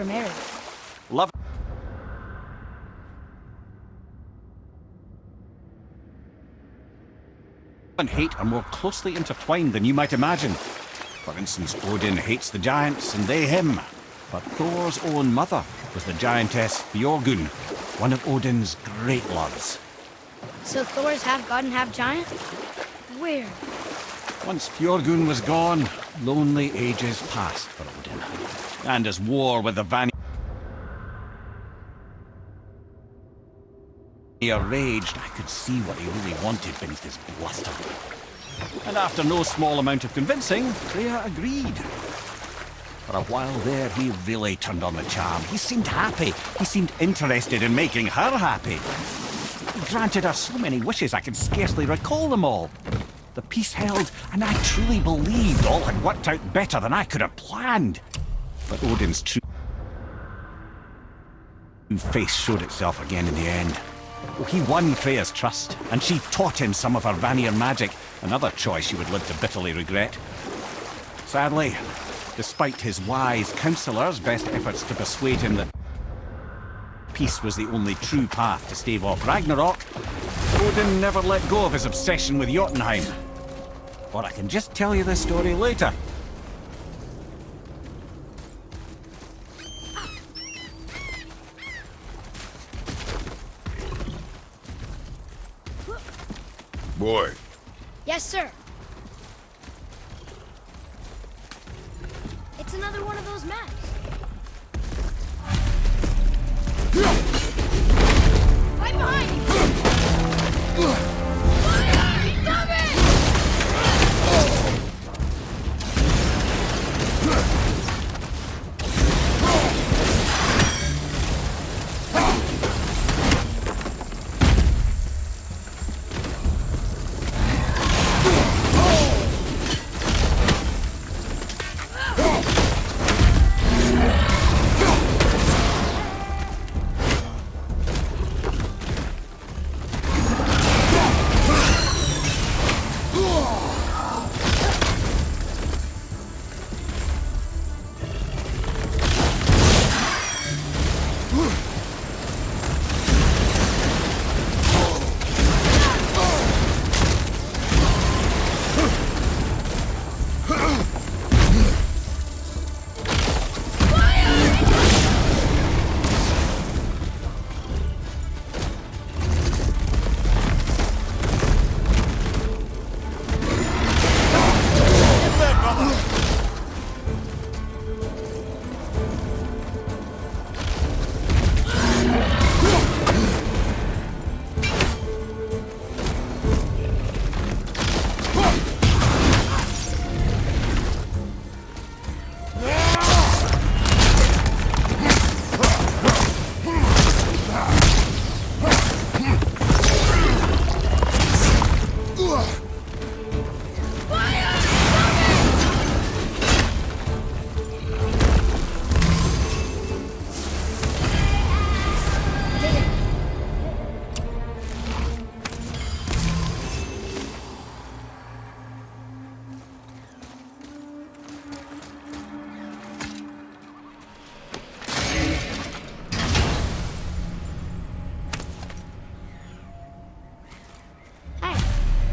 never married. Love and hate are more closely intertwined than you might imagine. For instance, Odin hates the giants and they him. But Thor's own mother was the giantess Björgun, one of Odin's great loves. So Thor's half god and half giant? Weird. Once Björgun was gone, lonely ages passed for Odin. And as war with the Vanir raged, I could see what he really wanted beneath his bluster. And after no small amount of convincing, Freya agreed. For a while there, he really turned on the charm. He seemed happy. He seemed interested in making her happy. He granted her so many wishes I can scarcely recall them all. The peace held, and I truly believed all had worked out better than I could have planned. But Odin's true face showed itself again in the end. He won Freya's trust, and she taught him some of her Vanir magic, another choice he would live to bitterly regret. Sadly, despite his wise counselors' best efforts to persuade him that peace was the only true path to stave off Ragnarok, Odin never let go of his obsession with Jotunheim. Or I can just tell you this story later. Boy. Yes, sir. It's another one of those maps. Right behind you! Fire! He's coming!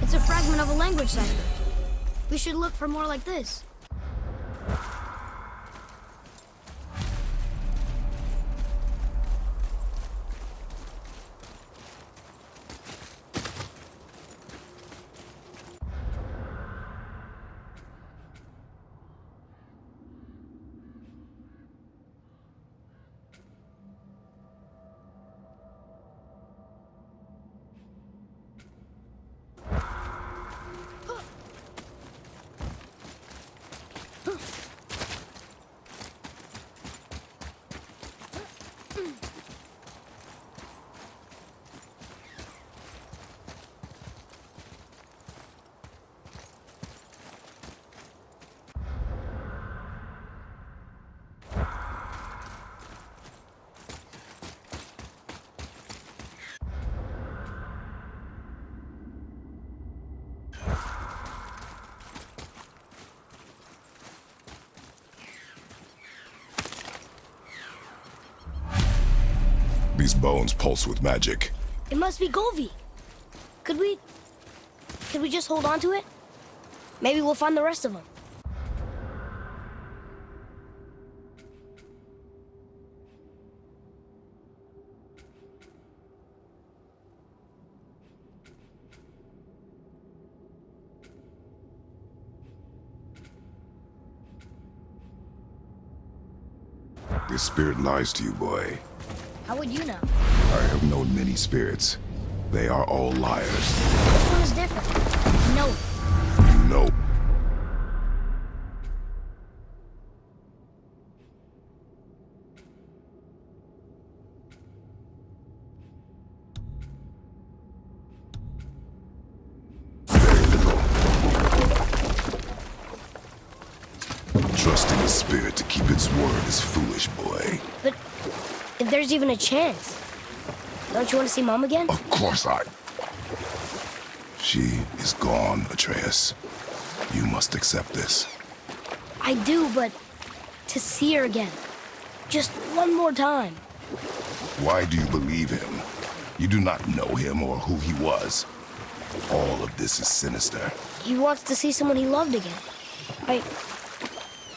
It's a fragment of a language cipher. We should look for more like this. These bones pulse with magic. It must be Golvi. Could we just hold on to it? Maybe we'll find the rest of them. This spirit lies to you, boy. How would you know? I have known many spirits. They are all liars. This one is different. No. You know. Trusting a spirit to keep its word is foolish, boy. But if there's even a chance, don't you want to see Mom again? Of course I... She is gone, Atreus. You must accept this. I do, but to see her again. Just one more time. Why do you believe him? You do not know him or who he was. All of this is sinister. He wants to see someone he loved again.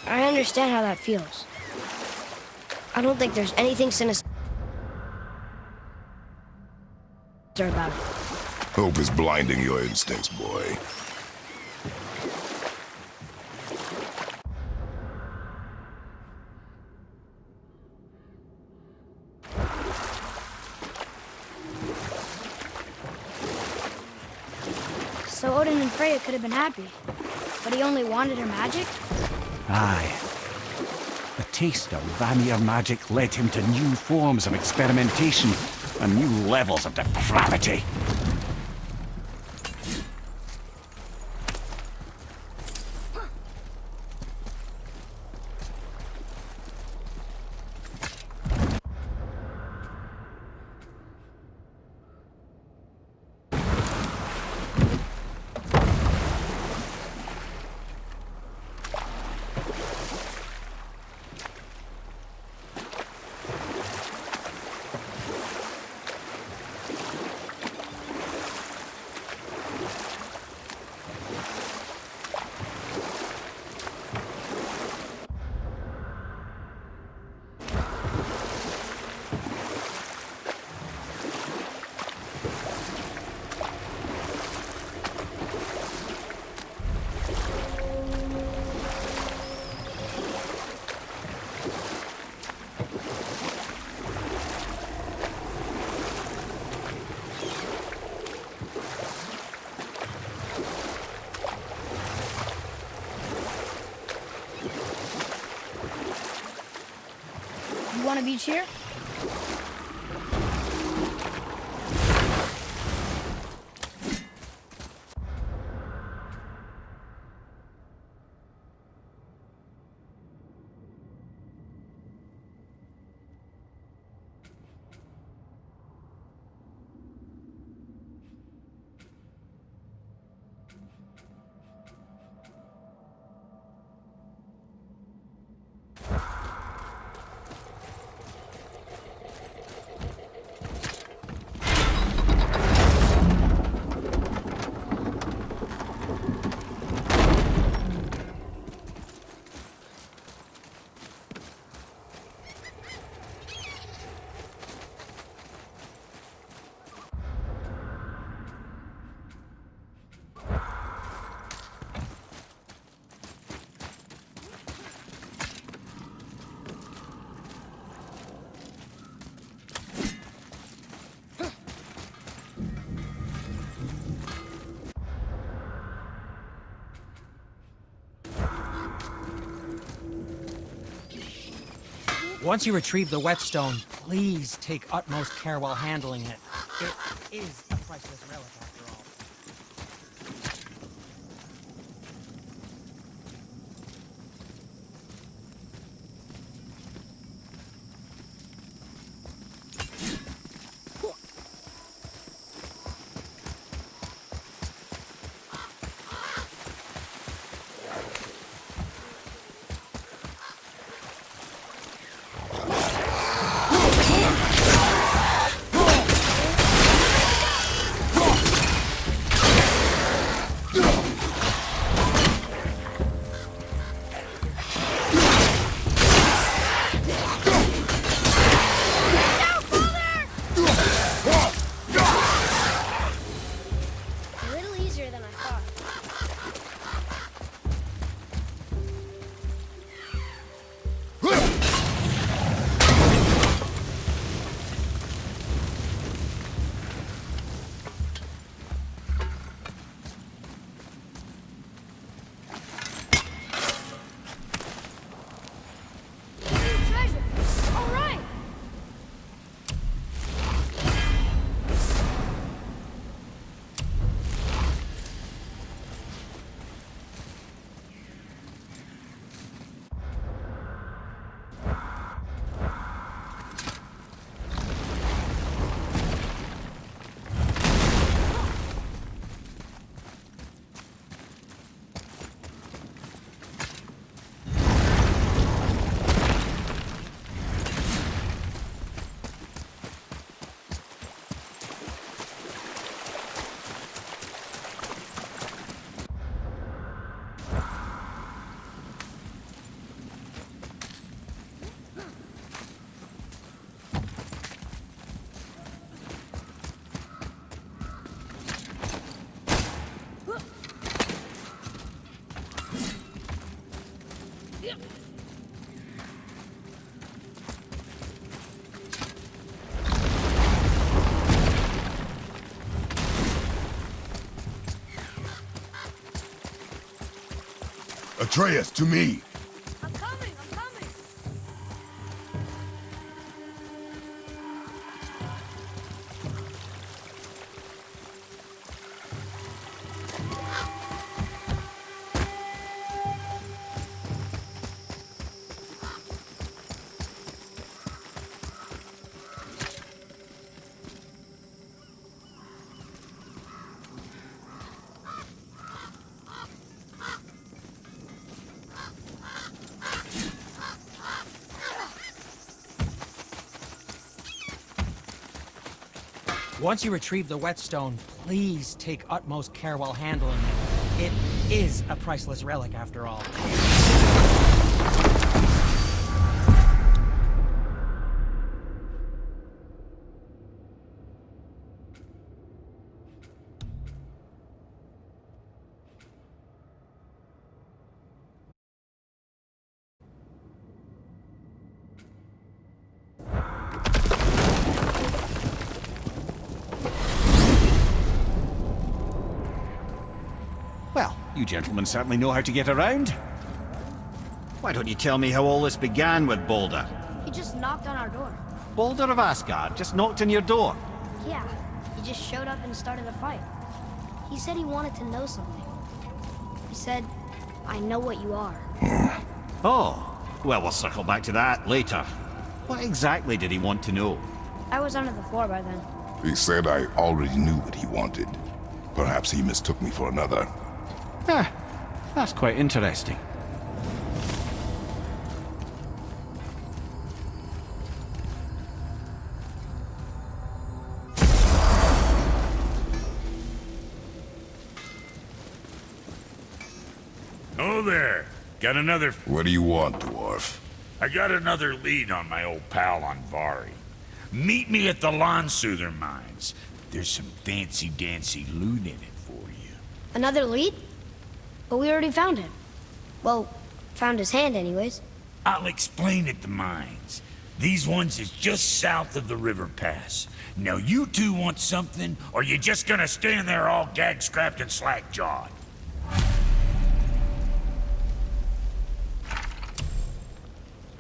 I understand how that feels. I don't think there's anything sinister about it. Hope is blinding your instincts, boy. So Odin and Freya could have been happy, but he only wanted her magic? Aye. The taste of Vanir magic led him to new forms of experimentation and new levels of depravity. You want a beach here? Once you retrieve the whetstone, please take utmost care while handling it. It is a priceless relic, after all. Atreus, to me! I'm coming, I'm coming! Once you retrieve the whetstone, please take utmost care while handling it. It is a priceless relic, after all. Well, you gentlemen certainly know how to get around. Why don't you tell me how all this began with Baldur? He just knocked on our door. Baldur of Asgard just knocked on your door. Yeah, he just showed up and started a fight. He said he wanted to know something. He said, I know what you are. Oh, well, we'll circle back to that later. What exactly did he want to know? I was under the floor by then. He said I already knew what he wanted. Perhaps he mistook me for another. Ah, that's quite interesting. Oh there. Got another... What do you want, dwarf? I got another lead on my old pal on Vari. Meet me at the Landsuther Mines. There's some fancy-dancy loot in it for you. Another lead? But we already found him. Well, found his hand anyways. I'll explain at the mines. These ones is just south of the river pass. Now you two want something, or you just gonna stand there all gag-scrapped and slack-jawed?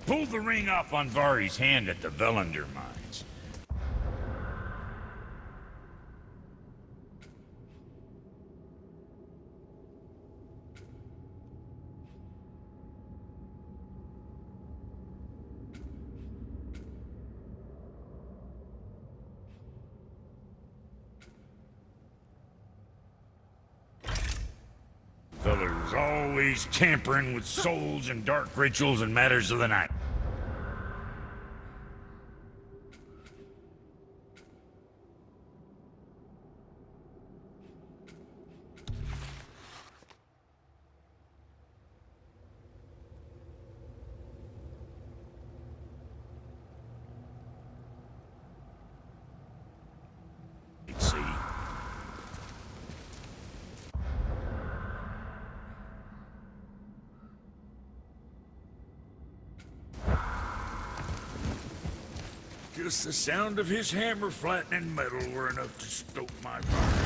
Pull the ring off on Vari's hand at the Velander Mines. Feller's always tampering with souls and dark rituals and matters of the night. See? Just the sound of his hammer flattening metal were enough to stoke my fire.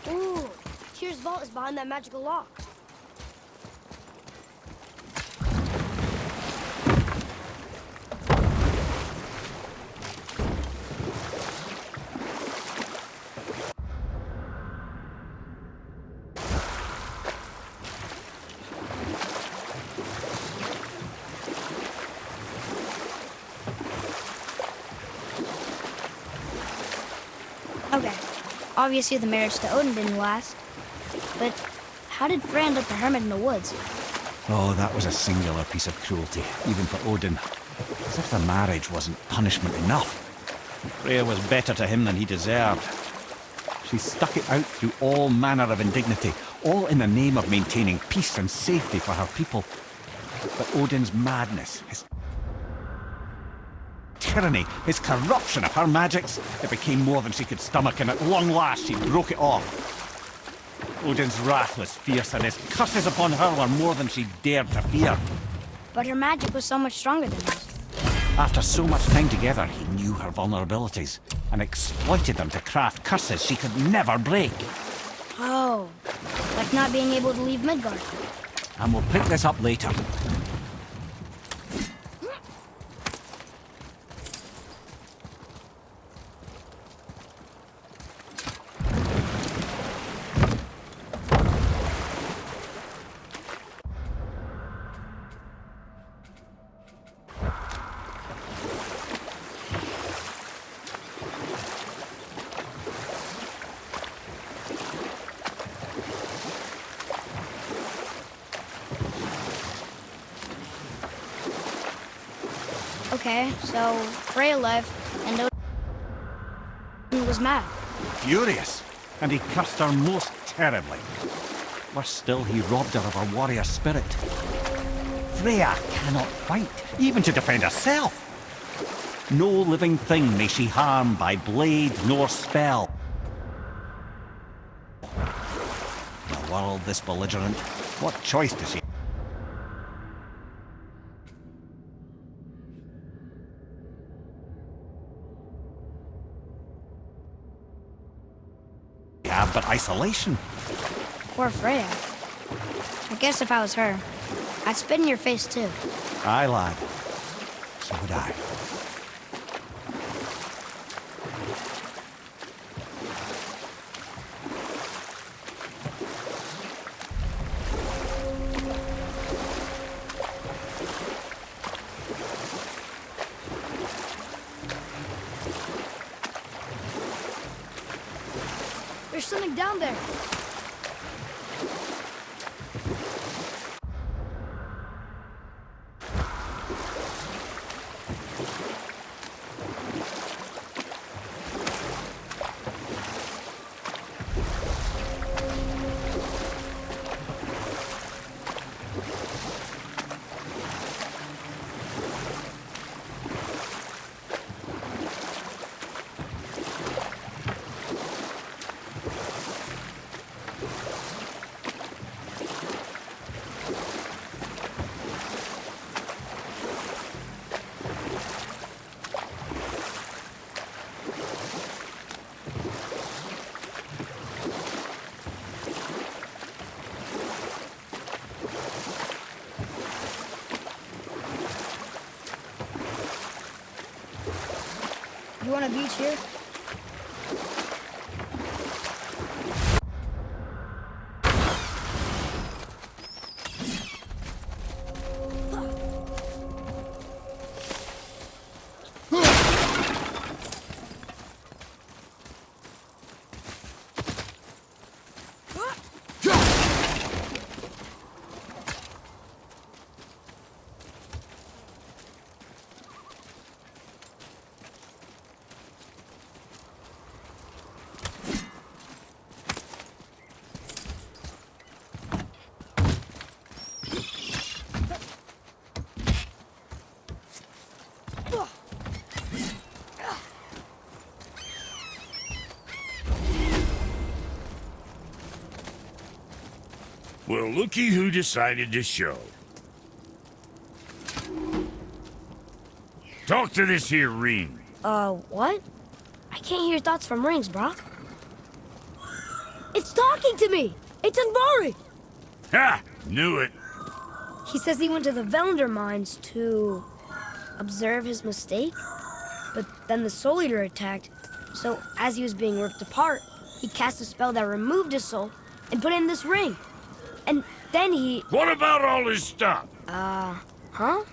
Ooh, Tyr's vault is behind that magical lock. Okay, obviously the marriage to Odin didn't last. But how did Frey end up a hermit in the woods? Oh, that was a singular piece of cruelty, even for Odin. As if the marriage wasn't punishment enough. Freya was better to him than he deserved. She stuck it out through all manner of indignity, all in the name of maintaining peace and safety for her people. But Odin's madness, his tyranny, his corruption of her magics, it became more than she could stomach, and at long last she broke it off. Odin's wrath was fierce, and his curses upon her were more than she dared to fear. But her magic was so much stronger than his. After so much time together, he knew her vulnerabilities and exploited them to craft curses she could never break. Oh, like not being able to leave Midgard. And we'll pick this up later. Okay, so Freya left, and Odin was mad. Furious, and he cursed her most terribly. Worse still, he robbed her of her warrior spirit. Freya cannot fight, even to defend herself. No living thing may she harm by blade nor spell. In a world this belligerent, what choice does she have but isolation? Poor Freya. I guess if I was her, I'd spit in your face too. Aye, lad. So would I. There's something down there. You want a beach here? Well, looky who decided to show. Talk to this here ring. What? I can't hear thoughts from rings, Brok. It's talking to me! It's Anvari! Ha! Knew it. He says he went to the Landsuther Mines to observe his mistake, but then the Soul Eater attacked, so as he was being ripped apart, he cast a spell that removed his soul and put it in this ring. And then he... What about all his stuff? Huh?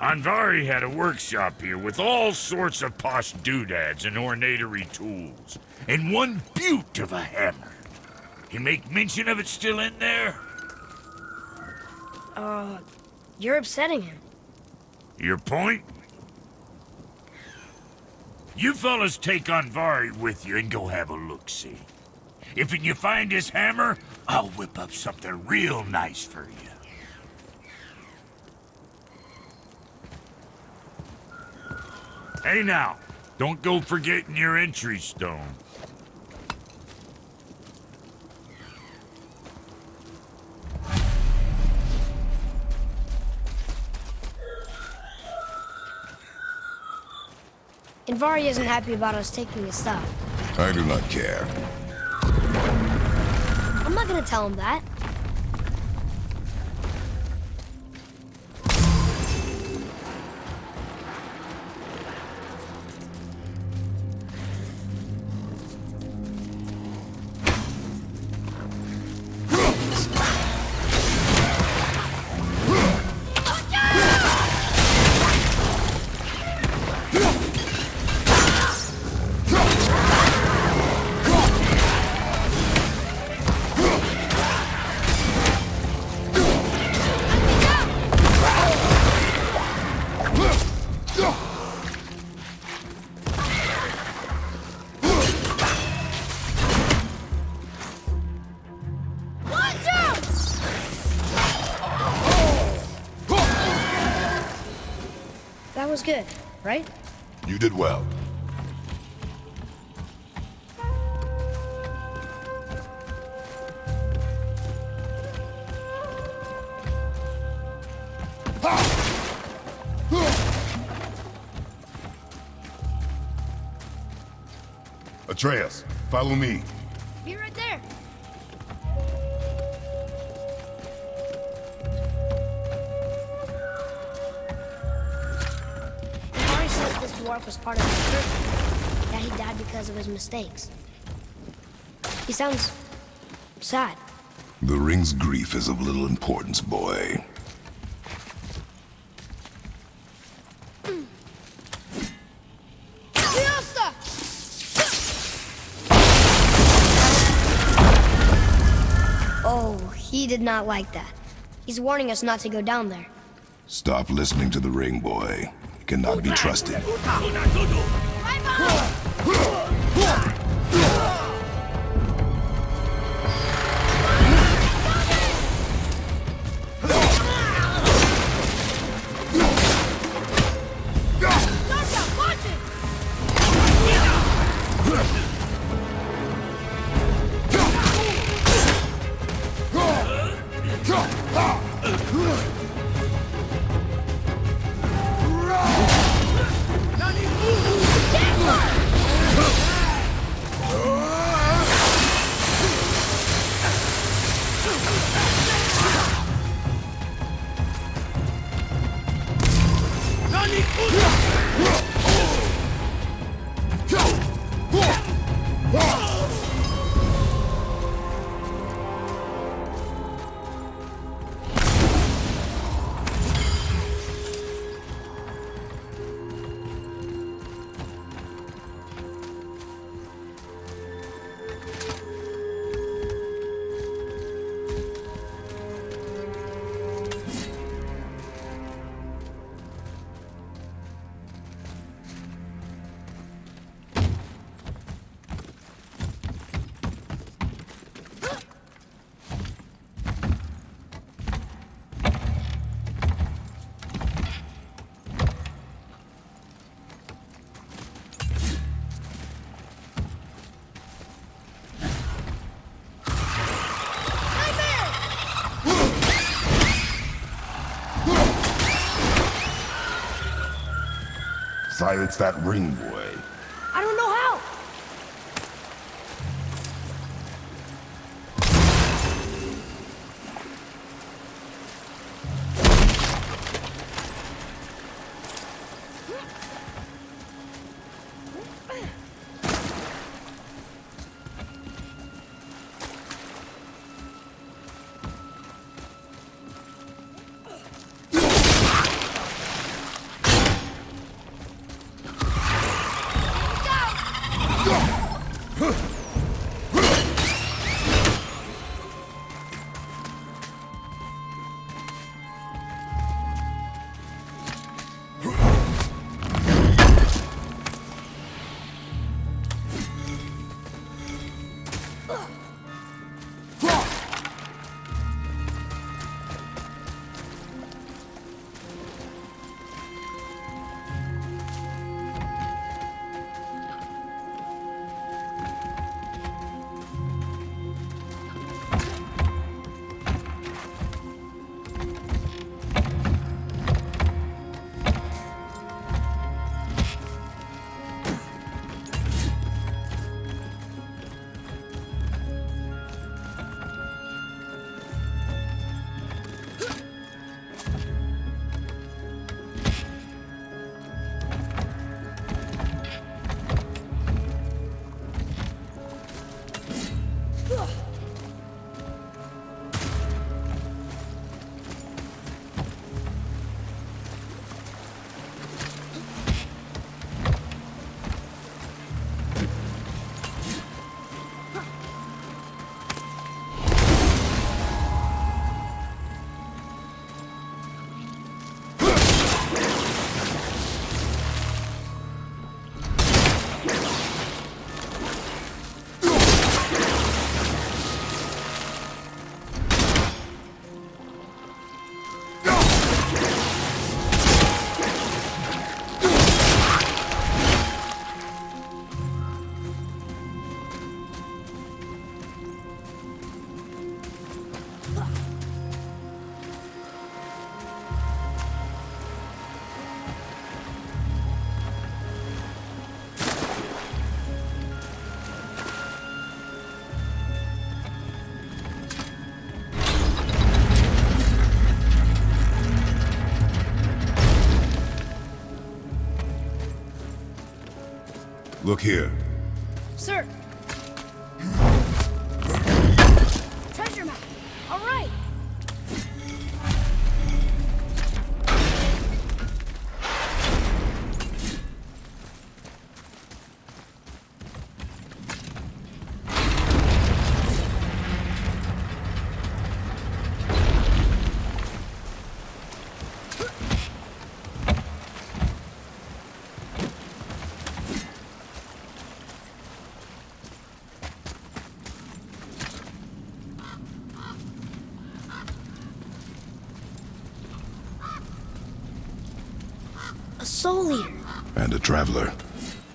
Anvari had a workshop here with all sorts of posh doodads and ornatory tools. And one beaut of a hammer. You make mention of it still in there? You're upsetting him. Your point? You fellas take Anvari with you and go have a look-see. If you find his hammer, I'll whip up something real nice for you. Hey now, don't go forgetting your entry stone. Invari isn't happy about us taking his stuff. I do not care. I'm not gonna tell him that. That was good, right? You did well. Atreus, follow me. Be right there. Invari says this dwarf was part of his curse, that he died because of his mistakes. He sounds sad. The ring's grief is of little importance, boy. Oh, he did not like that. He's warning us not to go down there. Stop listening to the ring, boy. It cannot be trusted. Silence that ring, boy. I don't know how. Look here. Sir! Treasure map! All right! A soul eater. And a traveler.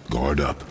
Guard up.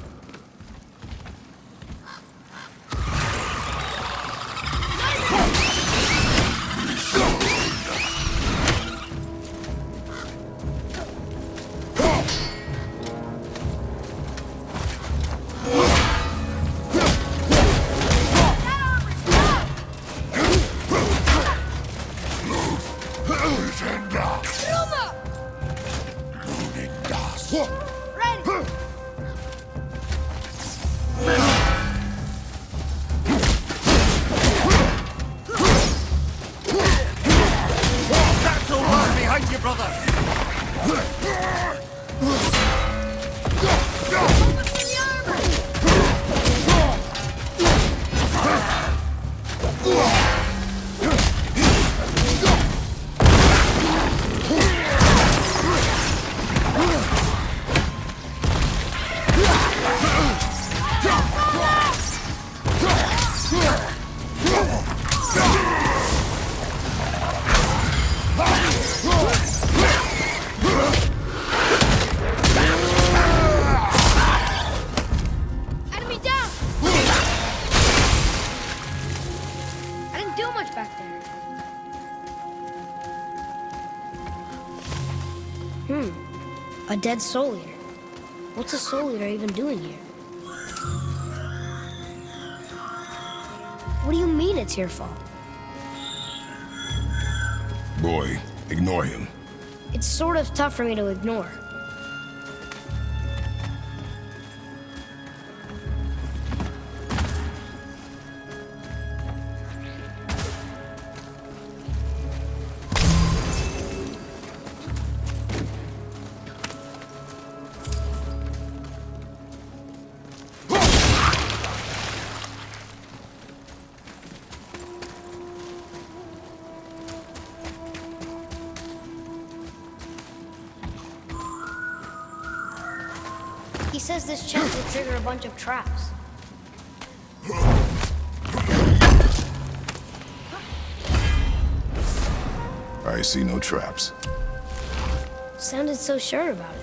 A dead soul eater. What's a soul eater even doing here? What do you mean it's your fault? Boy, ignore him. It's sort of tough for me to ignore. He says this chest will trigger a bunch of traps. I see no traps. Sounded so sure about it.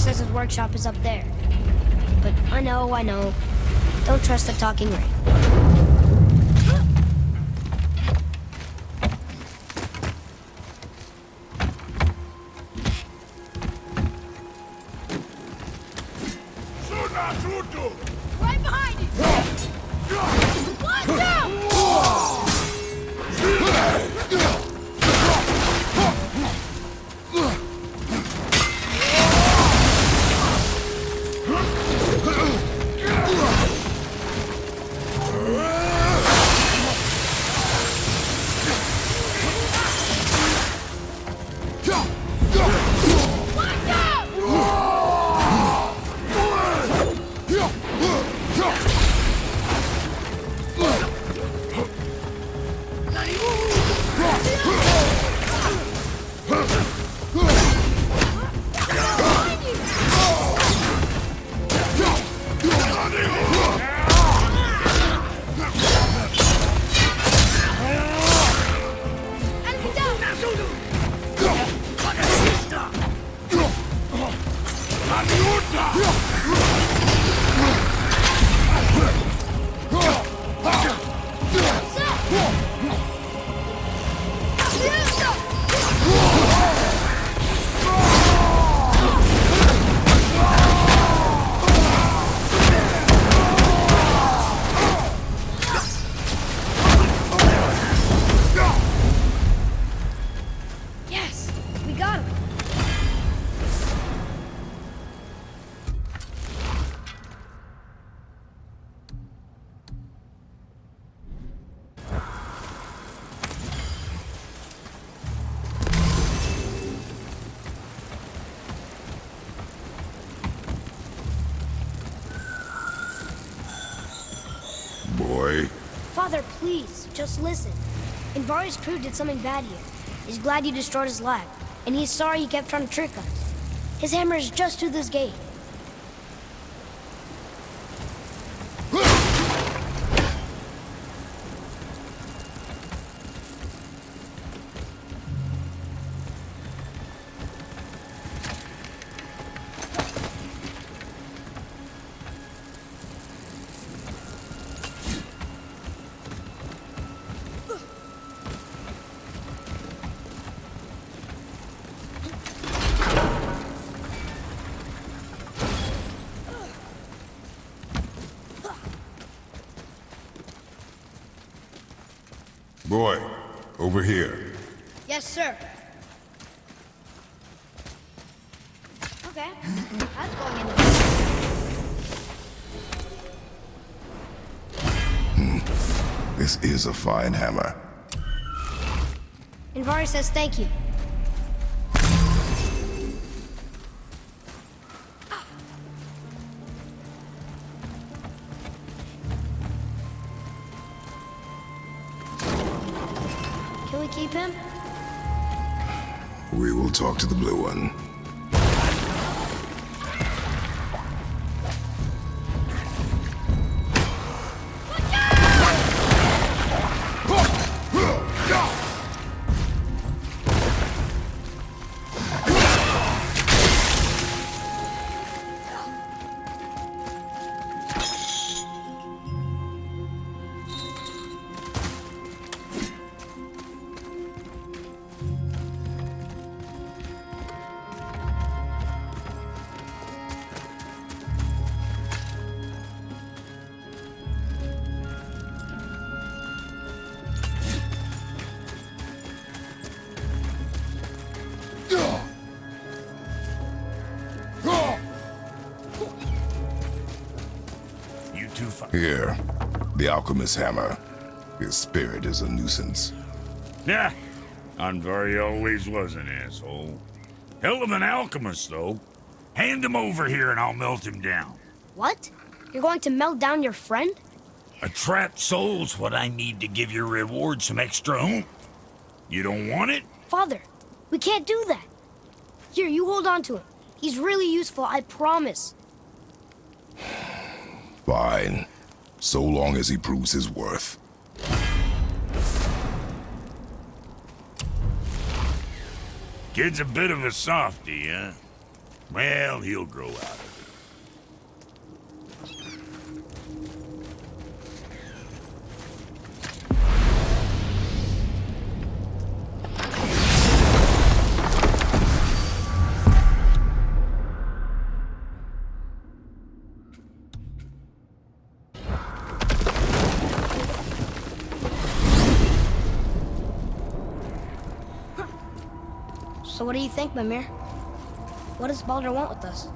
says his workshop is up there. But I know. Don't trust the talking ring. Right behind you! Watch out! Yes, we got him. Boy, Father, please, just listen. Invari's crew did something bad here. He's glad you destroyed his lab, and he's sorry he kept trying to trick us. His hammer is just through this gate. boy, over here. Yes, sir. Okay, that's going in the... This is a fine hammer. Invari says thank you. Can we keep him? We will talk to the blue one. Here, the alchemist's hammer. His spirit is a nuisance. Yeah, Anvari always was an asshole. Hell of an alchemist, though. Hand him over here and I'll melt him down. What? You're going to melt down your friend? A trapped soul's what I need to give your reward some extra oomph. You don't want it? Father, we can't do that. Here, you hold on to him. He's really useful, I promise. Fine. So long as he proves his worth. Kid's a bit of a softie, huh? Well, he'll grow out of it. So what do you think, Mimir? What does Baldur want with us?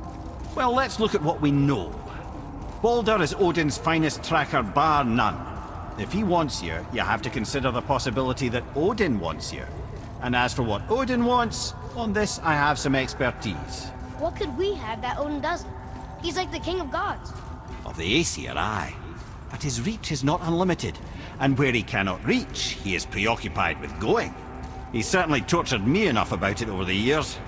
Well, let's look at what we know. Baldur is Odin's finest tracker, bar none. If he wants you, you have to consider the possibility that Odin wants you. And as for what Odin wants, on this I have some expertise. What could we have that Odin doesn't? He's like the king of gods. Of the Aesir, aye. But his reach is not unlimited, and where he cannot reach, he is preoccupied with going. He's certainly tortured me enough about it over the years.